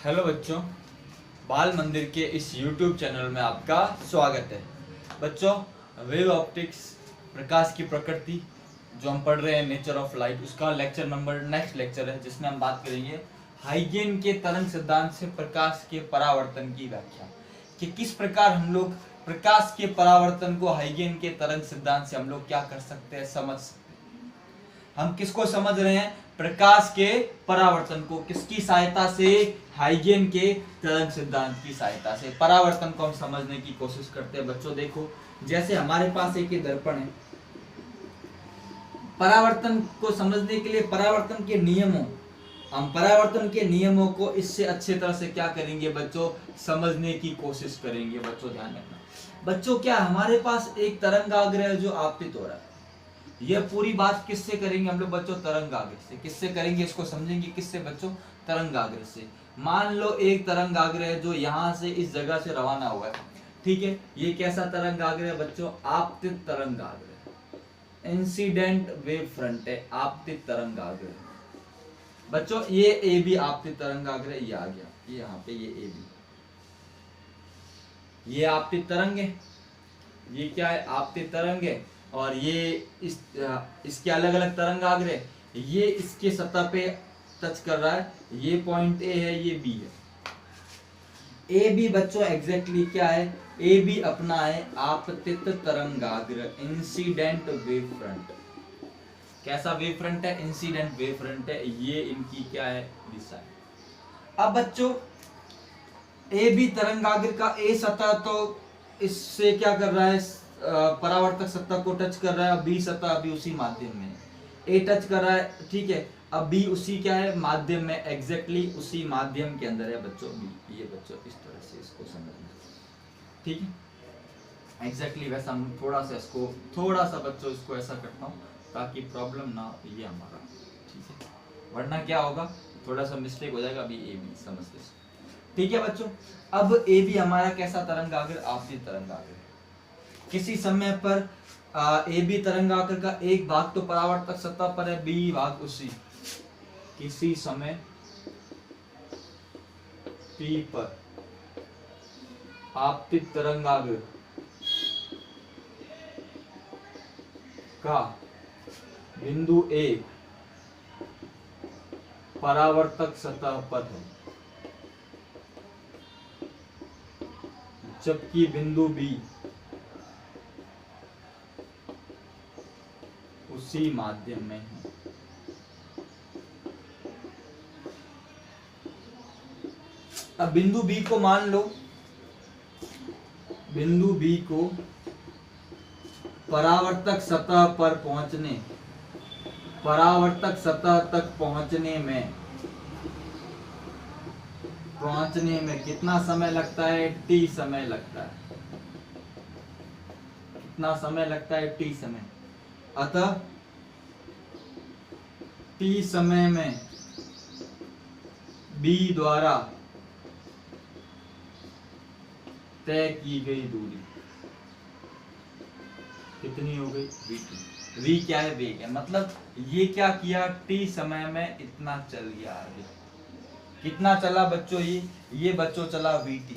Hello बच्चों, बाल मंदिर के इस YouTube चैनल में आपका स्वागत है। बच्चों, वेव ऑप्टिक्स प्रकाश की प्रकृति जो हम पढ़ रहे हैं नेचर ऑफ लाइट, उसका नेक्स्ट लेक्चर है जिसमें हम बात करेंगे हाइगेन के तरंग सिद्धांत से प्रकाश के परावर्तन की व्याख्या, कि किस प्रकार हम लोग प्रकाश के परावर्तन को हाइगेन के तरंग सिद्धांत से हम लोग क्या कर सकते हैं, समझ सकते हैं। हम किसको समझ रहे हैं? प्रकाश के परावर्तन को। किसकी सहायता से? हाइगेन के तरंग सिद्धांत की सहायता से परावर्तन को हम समझने की कोशिश करते हैं। बच्चों देखो, जैसे हमारे पास एक दर्पण है, परावर्तन को समझने के लिए परावर्तन के नियमों को इससे अच्छे तरह से क्या करेंगे बच्चों, समझने की कोशिश करेंगे। बच्चों ध्यान रखना, बच्चों क्या हमारे पास एक तरंगाग्र जो आपतित हो रहा है, यह पूरी बात किससे करेंगे हम लोग बच्चों? तरंगाग्र से। किससे करेंगे इसको समझेंगे? किससे बच्चों? तरंगाग्र से। मान लो एक तरंगाग्र है जो यहाँ से इस जगह से रवाना हुआ है, ठीक है। ये कैसा तरंगाग्र है बच्चों? आपतित तरंगाग्र, इंसिडेंट वेव फ्रंट है, आपतित तरंगाग्र बच्चों। ये ए बी आपतित तरंगाग्र है, ये आ गया, ये यहाँ पे ये ए बी, ये आपतित तरंग है, ये क्या है? आपतित तरंग है। और ये इसके अलग अलग तरंगाग्र है, ये इसके सतह पे टच कर रहा है, ये पॉइंट ए है, ये बी है। ए बी बच्चों एग्जैक्टली क्या है? ए बी अपना है आपतित तरंगाग्र, इंसिडेंट वेव फ्रंट। कैसा वेव फ्रंट है? इंसिडेंट वेव फ्रंट है। ये इनकी क्या है? दिशा है। अब बच्चों ए बी तरंगाग्र का ए सतह तो इससे क्या कर रहा है? परावर्तक सतह को टच कर रहा है। बी सतह अभी उसी माध्यम में, ए टच कर रहा है, ठीक है। अब बी उसी क्या है? माध्यम में, एग्जैक्टली उसी माध्यम के अंदर है बच्चों बी। ये बच्चों इस तरह से इसको समझना, ठीक है। एग्जैक्टली वैसा हम थोड़ा सा बच्चों इसको ऐसा करता हूँ ताकि प्रॉब्लम ना हो ये हमारा, ठीक है। वरना क्या होगा, थोड़ा सा मिस्टेक हो जाएगा। अभी ए बी समझते, ठीक है बच्चों। अब ए बी हमारा कैसा तरंगाग्र? आपतित तरंगाग्र। किसी समय पर ए बी तरंगाग्र का एक भाग तो परावर्तक सतह पर है, बी भाग उसी। किसी समय P पर आपतित तरंगाग्र का बिंदु A परावर्तक सतह पर है, जबकि बिंदु B उसी माध्यम में है। अब बिंदु B को मान लो, बिंदु B को परावर्तक सतह पर परावर्तक सतह तक पहुंचने में कितना समय लगता है? T समय लगता है। कितना समय लगता है? T समय। अतः T समय में B द्वारा तय की गई दूरी कितनी हो गई? v2। v क्या है? वेग है। मतलब ये क्या किया? T समय में इतना चल गया आगे। कितना चला बच्चों? ये बच्चों चला vt।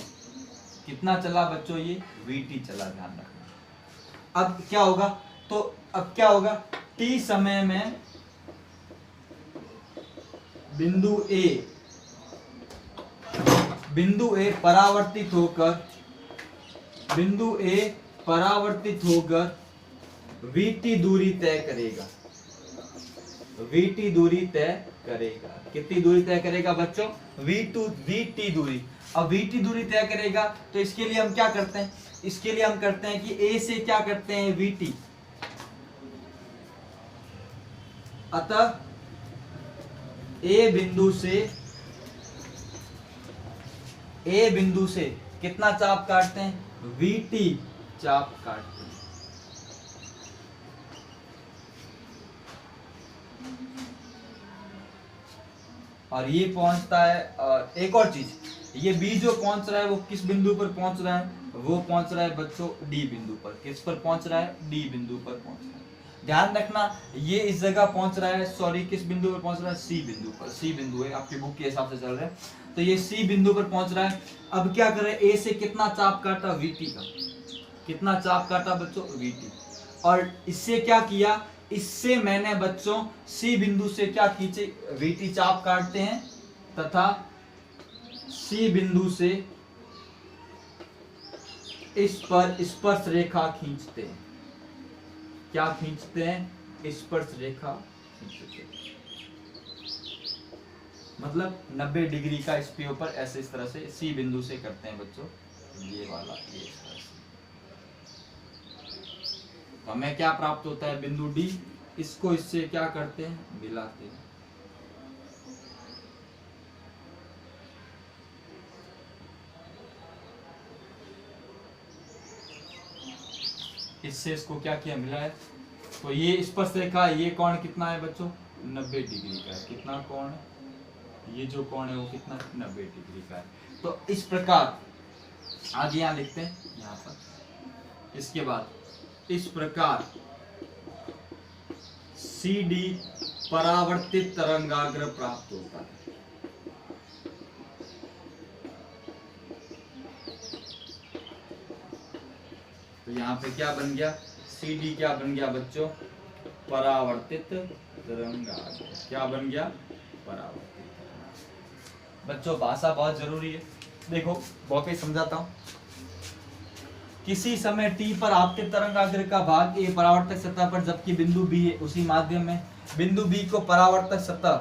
कितना चला बच्चों? ये vt चला, ध्यान रखना। अब क्या होगा? तो अब क्या होगा? T समय में बिंदु A परावर्तित होकर vt दूरी तय करेगा। vt दूरी तय करेगा। कितनी दूरी तय करेगा बच्चों? vt दूरी। अब vt दूरी तय करेगा तो इसके लिए हम क्या करते हैं? इसके लिए हम करते हैं कि A से क्या करते हैं? vt। अतः A बिंदु से कितना चाप काटते हैं? vt चाप काटते हैं। और ये पहुंचता है, और एक और चीज, ये बी जो पहुंच रहा है वो किस बिंदु पर पहुंच रहा है? वो पहुंच रहा है बच्चों डी बिंदु पर। किस पर पहुंच रहा है? डी बिंदु पर पहुंच रहा है। ध्यान रखना, ये इस जगह पहुंच रहा है, सॉरी किस बिंदु पर पहुंच रहा है? सी बिंदु पर। सी बिंदु है, आपकी बुक के हिसाब से चल रहा है। तो ये सी बिंदु पर पहुंच रहा है। अब क्या करें, ए से कितना चाप काटा, वीटी का, कितना चाप काटा बच्चों, वीटी। और इससे क्या किया, इससे मैंने बच्चों सी बिंदु से क्या खींचे, वीटी चाप काटते हैं तथा सी बिंदु से इस पर स्पर्श रेखा खींचते हैं। क्या खींचते हैं, स्पर्श रेखा खींचते हैं। मतलब 90 डिग्री का इसके ऊपर ऐसे इस तरह से सी बिंदु से करते हैं बच्चों, ये वाला, ये इस तरह से। तो हमें क्या प्राप्त होता है, बिंदु डी। इसको इससे क्या करते हैं, मिलाते हैं। इससे इसको क्या किया, मिला है। तो ये स्पर्श रेखा, ये कोण कितना है बच्चों, 90 डिग्री का है। कितना कोण है, ये जो कोण है वो कितना, 90 डिग्री का है। तो इस प्रकार आगे यहाँ लिखते हैं, यहाँ पर। इसके बाद इस प्रकार CD परावर्तित तरंगाग्र प्राप्त होता है। तो यहाँ पे क्या बन गया, CD क्या बन गया बच्चों, परावर्तित तरंगाग्र। क्या बन गया, परावर्तित। बच्चों भाषा बहुत जरूरी है। देखो वाकई समझाता हूँ। किसी समय टी पर आपतित तरंगाग्र का भाग ए परावर्तक सतह पर, जबकि बिंदु बी है उसी माध्यम में। बिंदु बी को परावर्तक सतह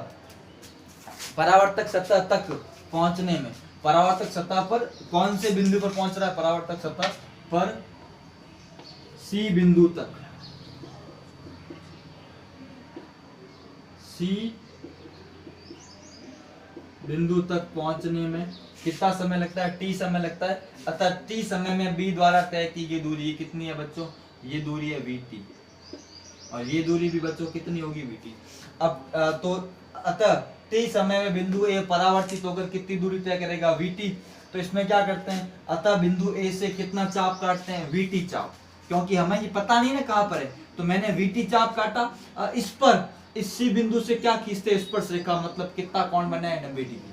तक पहुंचने में, परावर्तक सतह पर कौन से बिंदु पर पहुंच रहा है, परावर्तक सतह पर सी बिंदु तक, सी बिंदु तक पहुंचने में कितना समय लगता है, टी समय लगता है। अतः टी समय में बी द्वारा तय की गई दूरी कितनी है बच्चों, ये दूरी है वीटी, और ये दूरी भी बच्चों कितनी होगी, वीटी। अब तो अतः टी समय में बिंदु ए परावर्तित होकर कितनी दूरी तय करेगा, वीटी। तो इसमें क्या करते हैं, अतः बिंदु ए से कितना चाप काटते हैं, वीटी चाप। क्योंकि हमें ये पता नहीं ना कहां पर है, तो मैंने वीटी चाप काटा। इस पर इस सी बिंदु से क्या खींचते हैं, स्पर्श रेखा, मतलब कितना कोण बना है, 90 डिग्री।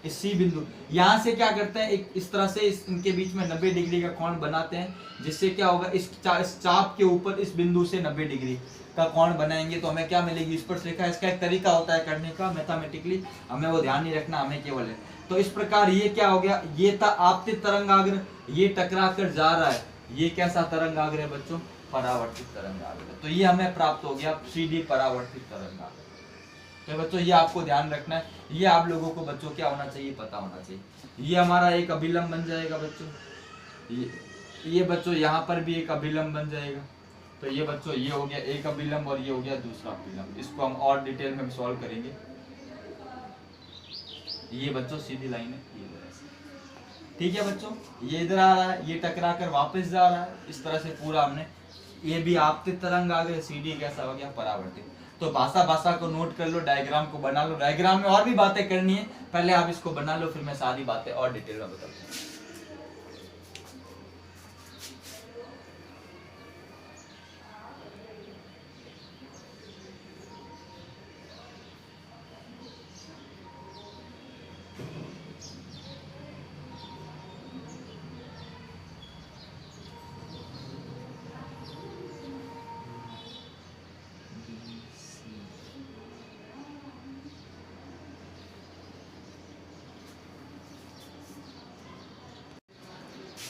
इस सी बिंदु यहां से क्या करते हैं, एक इस तरह से इनके बीच में 90 डिग्री का कोण बनाते हैं, जिससे क्या होगा, इस चाप के ऊपर इस बिंदु से 90 डिग्री का कोण बनाएंगे तो हमें क्या मिलेगी, स्पर्श रेखा। इसका एक तरीका होता है करने का, मैथमेटिकली, हमें वो ध्यान नहीं रखना, हमें केवल है। तो इस प्रकार ये क्या हो गया, ये था आपतित तरंगाग्र, ये टकरा कर जा रहा है, ये कैसा तरंगाग्र है बच्चों, परावर्तित तरंगाग्र। तो ये हमें प्राप्त हो गया CD परावर्तित तरंगाग्र। तो बच्चों ये आपको ध्यान रखना है, ये आप लोगों को बच्चों क्या होना चाहिए, पता होना चाहिए। ये हमारा एक अभिलंब बन जाएगा बच्चों, ये बच्चों यहाँ पर भी एक अभिलंब बन जाएगा। तो ये बच्चों ये हो गया एक अभिलंब और ये हो गया दूसरा अभिलंब। इसको हम और डिटेल में सॉल्व करेंगे। ये बच्चों सीधी लाइन है, ये ठीक है बच्चों। ये इधर आ रहा है, ये टकरा कर वापस जा रहा है, इस तरह से पूरा हमने, ये भी आपतित तरंग आ गए, CD कैसा हो गया, परावर्तित। तो भाषा को नोट कर लो, डायग्राम को बना लो। डायग्राम में और भी बातें करनी है, पहले आप इसको बना लो, फिर मैं सारी बातें और डिटेल में बताऊंगा।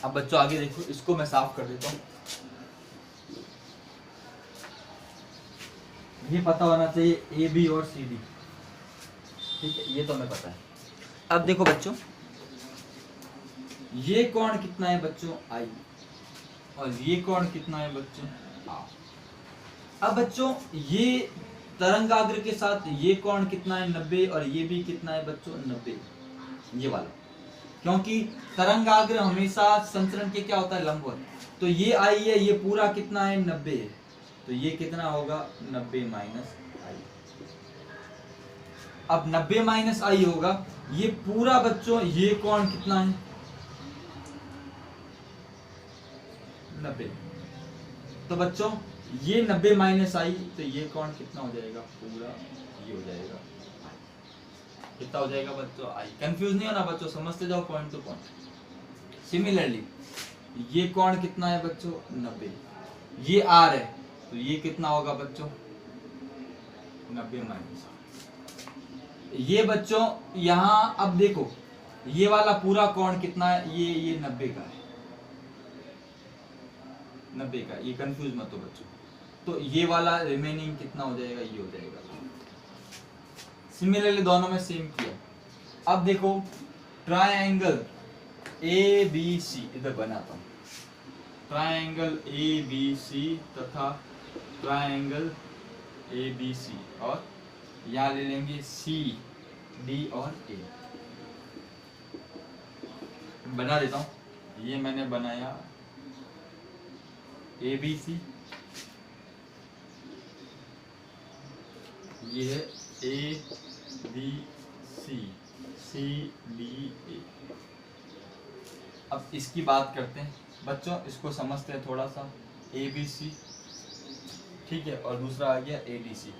अब बच्चों आगे देखो, इसको मैं साफ कर देता हूँ। ये पता होना चाहिए AB और CD, ठीक है, ये तो हमें पता है। अब देखो बच्चों, ये कोण कितना है बच्चों, I, और ये कोण कितना है बच्चों, R। अब बच्चों ये तरंगाग्र के साथ ये कोण कितना है, 90, और ये भी कितना है बच्चों, 90, ये वाला। क्योंकि तरंगाग्र हमेशा संचरण के क्या होता है, लंबवत। तो ये I है, ये पूरा कितना है, 90 है। तो ये कितना होगा, 90 माइनस I। अब 90 माइनस I होगा, ये पूरा बच्चों ये कोण कितना है, 90। तो बच्चों ये 90 माइनस I, तो ये कोण कितना हो जाएगा, पूरा ये हो जाएगा। कितना हो जाएगा बच्चों आई। कंफ्यूज नहीं होना बच्चों, समझते जाओ पॉइंट टू पॉइंट। सिमिलरली ये कोण कितना है बच्चों 90, ये आर है तो ये कितना होगा बच्चों 90 माइनस। ये बच्चों यहाँ अब देखो ये वाला पूरा कोण कितना है, ये 90 का है, 90 का, ये कंफ्यूज मत हो बच्चों। तो ये वाला रिमेनिंग कितना हो जाएगा, ये हो जाएगा। सिमिलरली दोनों में सेम किया। अब देखो ट्रायंगल ए बी सी इधर बनाता हूं, ट्रायंगल ए बी सी तथा ट्रायंगल ए बी सी, और यहां ले लेंगे सी डी और ए। बना देता हूं, ये मैंने बनाया ए बी सी, ये है ए B C, C D A. अब इसकी बात करते हैं बच्चों, इसको समझते हैं थोड़ा सा। ए बी सी ठीक है, और दूसरा आ गया ए डी सी।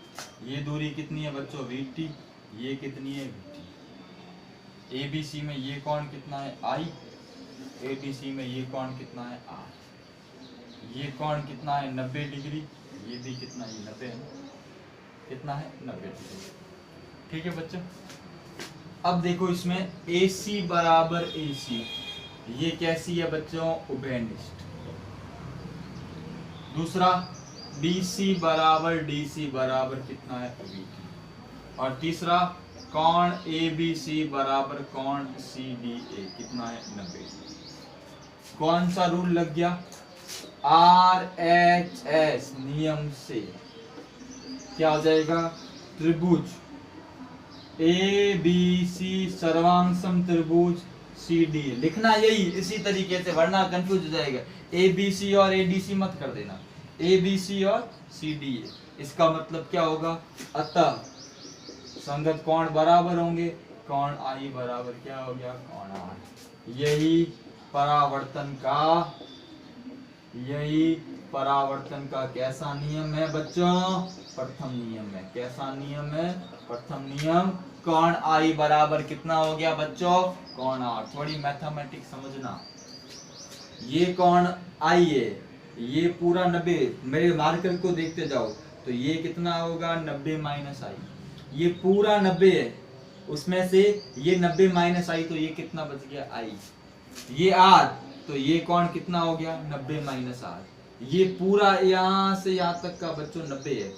ये दूरी कितनी है बच्चों वी टी, ये कितनी है V T. A B C में ये कोण कितना है आई, ए डी सी में ये कोण कितना है आर। ये कोण कितना है 90 डिग्री, ये भी कितना है 90 है, कितना है 90 डिग्री। ठीक है बच्चों। अब देखो इसमें ए सी बराबर ए सी, ये कैसी है बच्चों उभयनिष्ठ। दूसरा बी सी बराबर डी सी बराबर कितना है वी। और तीसरा कोण ए बी सी बराबर कोण सी डी ए कितना है 90। कौन सा रूल लग गया, आर एच एस नियम से क्या हो जाएगा, त्रिभुज ए बी सी सर्वांग सम त्रिभुज सी डी। लिखना यही इसी तरीके से, वरना कंफ्यूज हो जाएगा। ए बी सी और ए डी सी मत कर देना, ए बी सी और सी डी ए। इसका मतलब क्या होगा, अतः संगत कोण बराबर होंगे, कोण आई बराबर क्या हो गया कोण आर। यही परावर्तन का कैसा नियम है बच्चों, प्रथम नियम है। कैसा नियम है, प्रथम नियम। कोण आई बराबर कितना हो गया बच्चों कोण आर। थोड़ी मैथमेटिक्स समझना, ये कोण आई है, ये पूरा 90, मेरे मार्कर को देखते जाओ तो ये कितना होगा 90 माइनस आई, ये पूरा 90 है, उसमें से ये 90 माइनस आई तो ये कितना बच गया आई। ये आर तो ये कोण कितना हो गया 90 माइनस आर। ये पूरा यहाँ से यहाँ तक का बच्चों 90 है,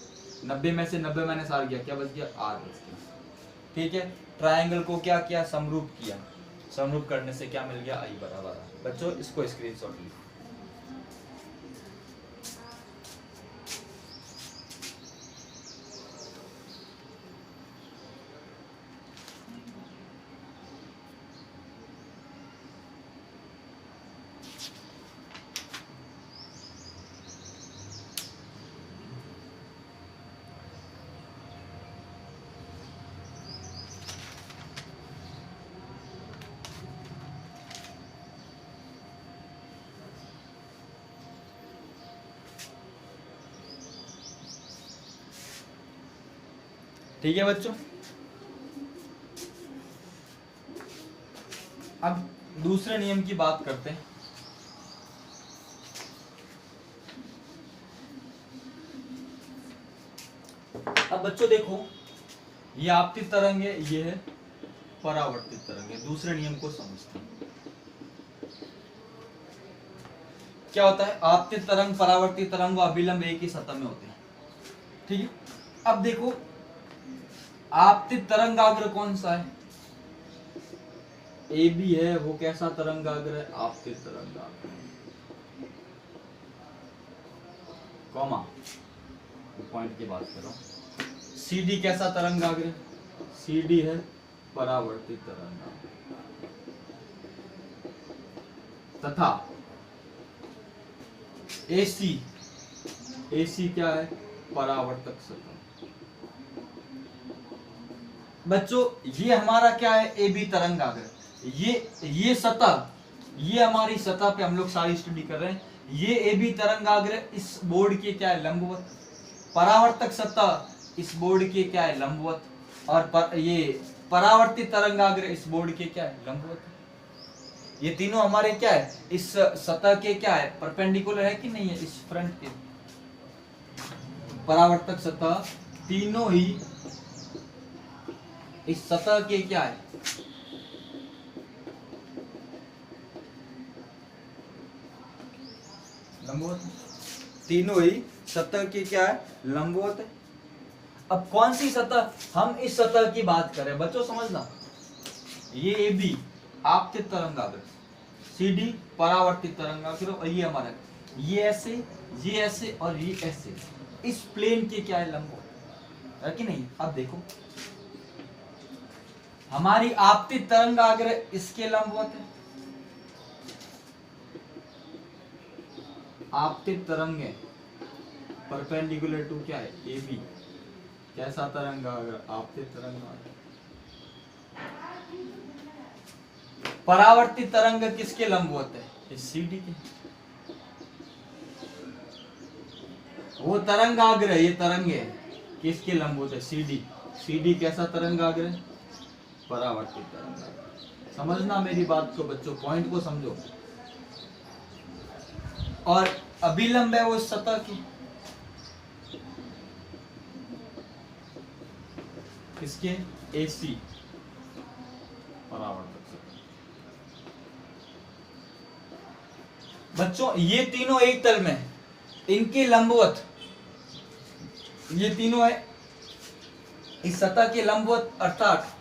90 में से 90 माइनस आर गया, क्या बच गया आर बच गया। ठीक है, ट्रायंगल को क्या किया समरूप किया, समरूप करने से क्या मिल गया आई बराबर। बच्चों इसको स्क्रीनशॉट लीजिए। ठीक है बच्चों। अब दूसरे नियम की बात करते हैं। अब बच्चों देखो ये आपतित तरंग है, ये है परावर्तित तरंग है। दूसरे नियम को समझते हैं। क्या होता है, आपतित तरंग परावर्तित तरंग व अभिलंब एक ही सतह में होते हैं। ठीक है, अब देखो आपतित तरंगाग्र कौन सा है, ए बी है, वो कैसा तरंगाग्र है आपतित तरंगाग्र, कॉमा पॉइंट की बात कर रहा हूं। सी डी कैसा तरंगाग्र, सी डी है परावर्तित तरंगाग्र, तथा AC AC क्या है परावर्तक सतह। बच्चों ये हमारा क्या है ए बी तरंगाग्र, ये सतह, ये हमारी सतह पे हम लोग सारी स्टडी कर रहे हैं। ये ए बी तरंगाग्र इस बोर्ड के क्या है लंबवत, परावर्तक सतह इस बोर्ड के क्या है लंबवत, और ये परावर्तित तरंगाग्र इस बोर्ड के क्या है, लंबवत है। ये तीनों हमारे क्या है, इस सतह के क्या है, परपेंडिकुलर है कि नहीं है, इस फ्रंट के परावर्तक सतह तीनों ही इस सतह के क्या है, लंबवत है। तीनों ही सतह के क्या है, लंबवत है। अब कौन सी सतह, हम इस सतह की बात करें बच्चों, समझना, ये AB आपतित तरंगाग्र, CD परावर्तित तरंगाग्र, और ये हमारा ये ऐसे और ये ऐसे इस प्लेन के क्या है, लंबवत है कि नहीं। अब देखो हमारी आपतित तरंगाग्र इसके लंबवत है, आपतित तरंगे परपेंडिकुलर टू क्या है, AB। कैसा तरंगाग्र, आपतित तरंगाग्र। परावर्तित तरंग किसके लंबवत है, इस CD के। वो तरंगाग्र, ये तरंगे किसके लंबवत है, CD कैसा तरंगाग्र, परावर्तित तरंगाग्र। समझना मेरी बात को बच्चों, पॉइंट को समझो। और अभिलंब है वो सतह की, किसके, AC परावर्तक सतह। बच्चों ये तीनों एक तल में, इनके लंबवत, ये तीनों है इस सतह के लंबवत, अर्थात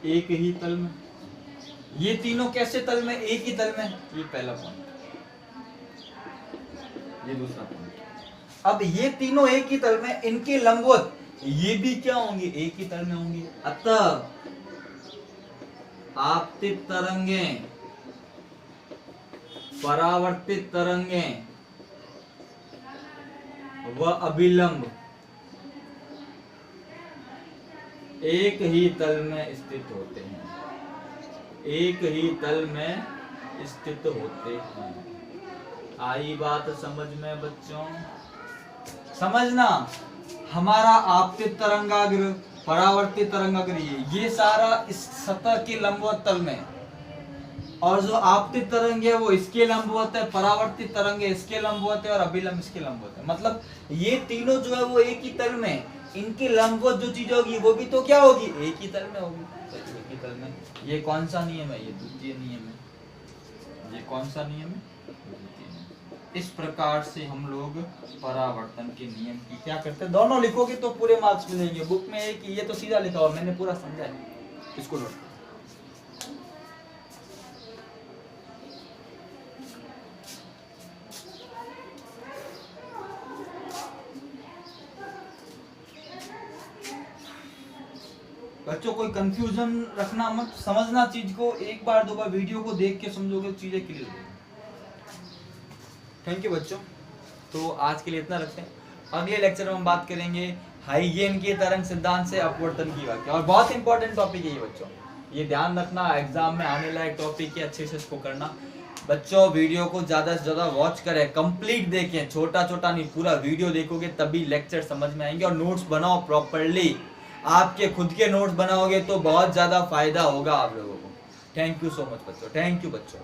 एक ही तल में। ये तीनों कैसे तल में, एक ही तल में, ये पहला पॉइंट, ये दूसरा पॉइंट। अब ये तीनों एक ही तल में, इनके लंबवत ये भी क्या होंगे, एक ही तल में होंगे। अतः आपतित तरंगे, परावर्तित तरंगे व अभिलंब एक ही तल में स्थित होते हैं, एक ही तल में स्थित होते हैं। आई बात समझ में बच्चों, समझना, हमारा आपतित तरंगाग्र, परावर्तित तरंगाग्र, ये सारा इस सतह के लंबवत तल में, और जो आपतित तरंग है वो इसके लंबवत है, परावर्तित तरंग है इसके लंबवत है, और अभिलंब इसके लंबवत है। मतलब ये तीनों जो है वो एक ही तल में, इनके लंबवत जो चीज होगी वो भी तो क्या होगी, एक ही तल में होगी, एक ही तल में। ये कौन सा नियम है, ये द्वितीय नियम है। ये कौन सा नियम है, द्वितीय नियम। इस प्रकार से हम लोग परावर्तन के नियम की क्या करते हैं, दोनों लिखोगे तो पूरे मार्क्स मिलेंगे। बुक में एक ये तो सीधा लिखा हुआ, मैंने पूरा समझा है, इसको लो। बच्चों कोई कंफ्यूजन रखना मत, समझना चीज को, एक बार दो बार वीडियो को देख के समझोगे चीजें क्लियर हो जाएंगी। थैंक यू बच्चों, तो आज के लिए इतना रखते हैं। अगले लेक्चर में हम बात करेंगे हाइगेन के तरंग सिद्धांत से अपवर्तन की व्याख्या, और बहुत इंपॉर्टेंट टॉपिक है ये बच्चों, ये ध्यान रखना, एग्जाम में आने लायक टॉपिक है, अच्छे से इसको करना। बच्चों वीडियो को ज्यादा से ज्यादा वॉच करें, कंप्लीट देखें, छोटा छोटा नहीं, पूरा वीडियो देखोगे तभी लेक्चर समझ में आएंगे। और नोट्स बनाओ प्रॉपरली, आपके खुद के नोट्स बनाओगे तो बहुत ज्यादा फायदा होगा आप लोगों को। थैंक यू सो मच बच्चों, थैंक यू बच्चों।